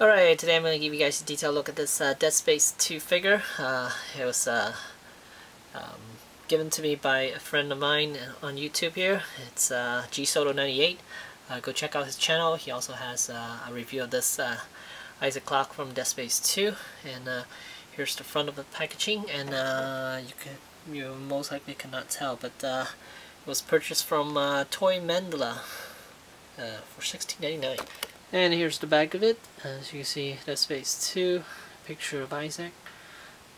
Alright, today I'm going to give you guys a detailed look at this Dead Space 2 figure. It was given to me by a friend of mine on YouTube here. It's GSoto98. Go check out his channel. He also has a review of this Isaac Clarke from Dead Space 2. And here's the front of the packaging. And you most likely cannot tell, but it was purchased from Toy Mandala for $16.99. And here's the back of it. As you can see, Dead Space 2, picture of Isaac,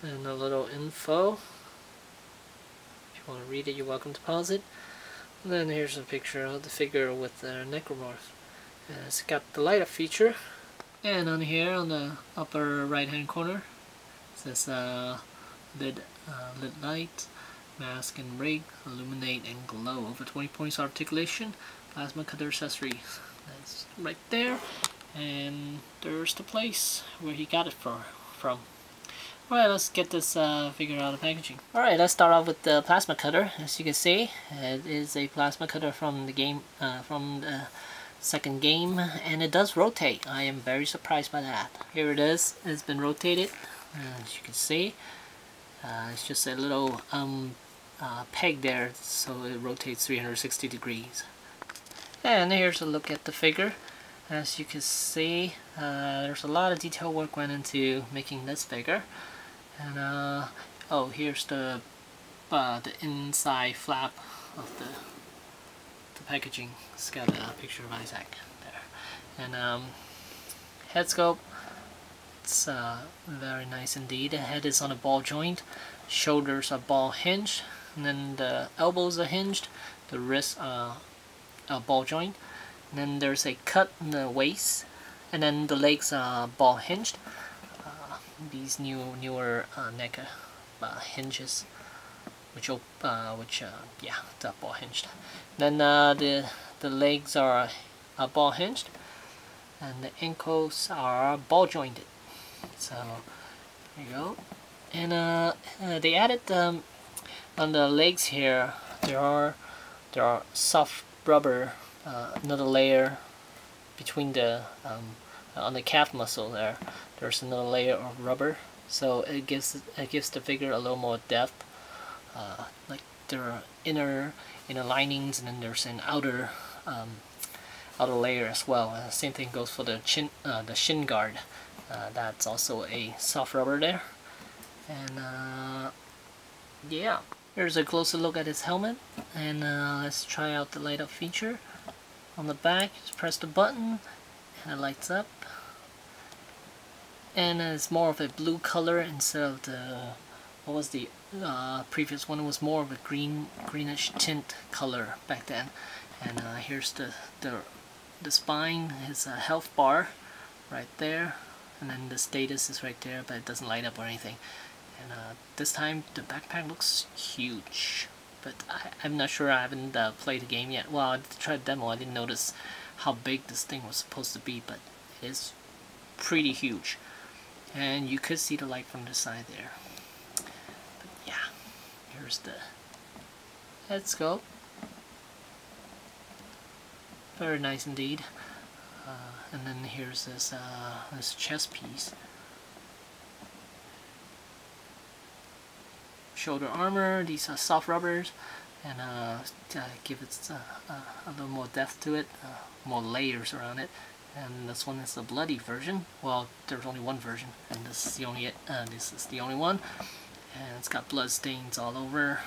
and a little info. If you want to read it, you're welcome to pause it. And then here's a picture of the figure with the necromorph. It's got the light up feature. And on here, on the upper right hand corner, it says lit light, mask and rig, illuminate and glow. Over 20 points articulation, plasma cutter accessory. That's right there, and there's the place where he got it from. Alright, let's get this figure out of packaging. Alright, let's start off with the plasma cutter. As you can see, it is a plasma cutter from the game, from the second game, and it does rotate. I am very surprised by that. Here it is. It's been rotated. As you can see, it's just a little peg there, so it rotates 360 degrees. And here's a look at the figure. As you can see, there's a lot of detail work went into making this figure. And oh, here's the inside flap of the packaging. It's got a picture of Isaac there. And head sculpt, it's very nice indeed. The head is on a ball joint, shoulders are ball hinged, and then the elbows are hinged, the wrists are a ball joint, and then there's a cut in the waist, and then the legs are ball hinged. These newer NECA hinges, yeah, the ball hinged. Then the legs are ball hinged, and the ankles are ball jointed. So there you go. And they added on the legs here. There are soft rubber, another layer between the on the calf muscle there. There's another layer of rubber, so it gives the figure a little more depth. Like there are inner linings, and then there's an outer layer as well. Same thing goes for the shin guard. That's also a soft rubber there. And yeah. Here's a closer look at his helmet, and let's try out the light up feature. On the back, just press the button and it lights up. And it's more of a blue color instead of the, what was the previous one? It was more of a greenish tint color back then. And here's the spine, his health bar right there, and then the status is right there, but it doesn't light up or anything. And this time the backpack looks huge, but I'm not sure. I haven't played the game yet. Well, I tried the demo. I didn't notice how big this thing was supposed to be, but it is pretty huge. And you could see the light from the side there. But yeah, here's the head sculpt. Very nice indeed. And then here's this chest piece. Shoulder armor, these are soft rubbers, and give it a little more depth to it, more layers around it. And this one is the bloody version. Well, there's only one version, and this is the only one. And it's got blood stains all over,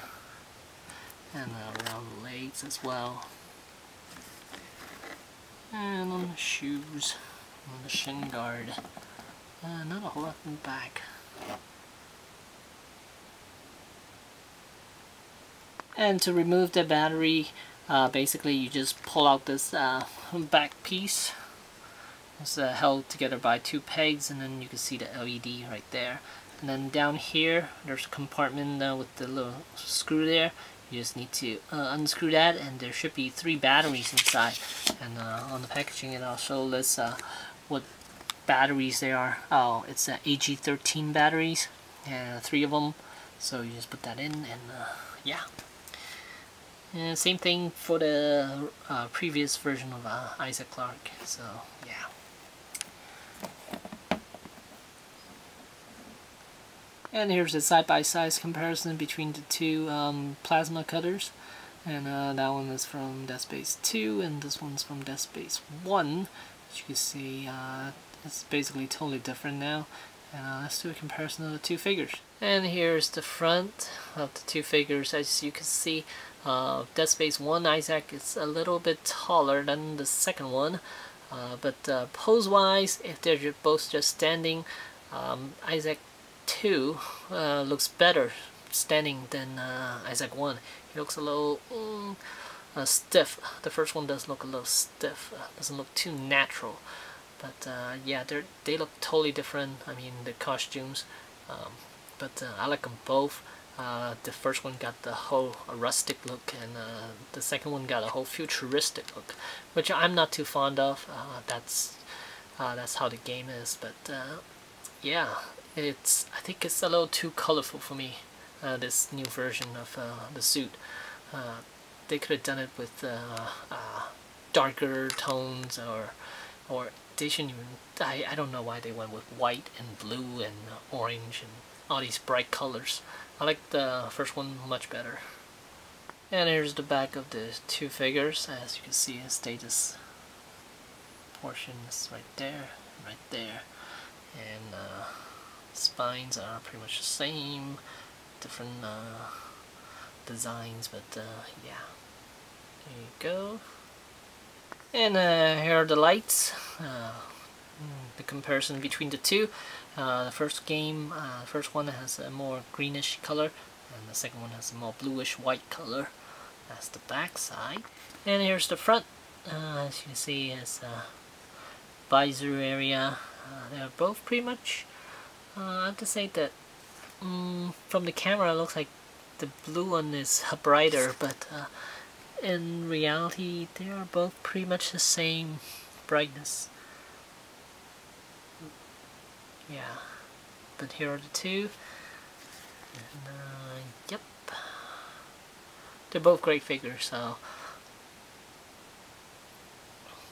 and around the legs as well, and on the shoes, on the shin guard, and not a whole lot in the back. And to remove the battery, basically you just pull out this back piece. It's held together by two pegs, and then you can see the LED right there. And then down here, there's a compartment with the little screw there. You just need to unscrew that, and there should be 3 batteries inside. And on the packaging it also lists what batteries they are. Oh, it's AG13 batteries, 3 of them. So you just put that in, and yeah. And same thing for the previous version of Isaac Clarke. So yeah. And here's a side-by-side comparison between the two plasma cutters. And that one is from Dead Space 2 and this one's from Dead Space 1. As you can see, it's basically totally different now. Let's do a comparison of the two figures. And here's the front of the two figures. As you can see, Dead Space 1 Isaac is a little bit taller than the second one. But pose-wise, if they're both just standing, Isaac 2 looks better standing than Isaac 1. He looks a little stiff. The first one does look a little stiff. Doesn't look too natural. But yeah, they look totally different. I mean, the costumes. But I like them both. The first one got the whole rustic look, and the second one got a whole futuristic look, which I'm not too fond of. That's how the game is. But yeah, I think it's a little too colorful for me. This new version of the suit. They could have done it with darker tones, or they shouldn't even. I don't know why they went with white and blue and orange and all these bright colors. I like the first one much better. And here's the back of the two figures. As you can see, the status portion is right there, and spines are pretty much the same, different designs, but yeah, there you go. And here are the lights. The comparison between the two. The first one has a more greenish color, and the second one has a more bluish white color. That's the back side. And here's the front. As you can see, it's a visor area. They're both pretty much. I have to say that from the camera, it looks like the blue one is brighter, but in reality, they are both pretty much the same brightness. Yeah, but here are the two. And, yep, they're both great figures. So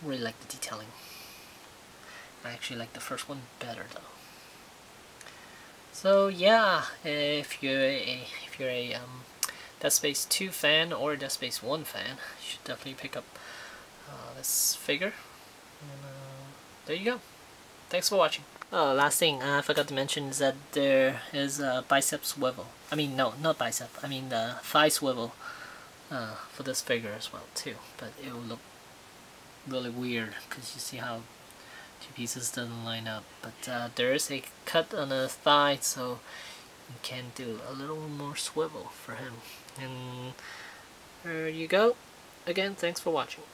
really like the detailing. I actually like the first one better though. So yeah, if you're a Dead Space 2 fan or Dead Space 1 fan, you should definitely pick up this figure. And there you go. Thanks for watching. Last thing I forgot to mention is that there is a Bicep Swivel. I mean, no, not bicep. I mean the thigh swivel for this figure as well too. But it will look really weird because you see how two pieces doesn't line up. But there is a cut on the thigh, so you can do a little more swivel for him. And there you go. Again, thanks for watching.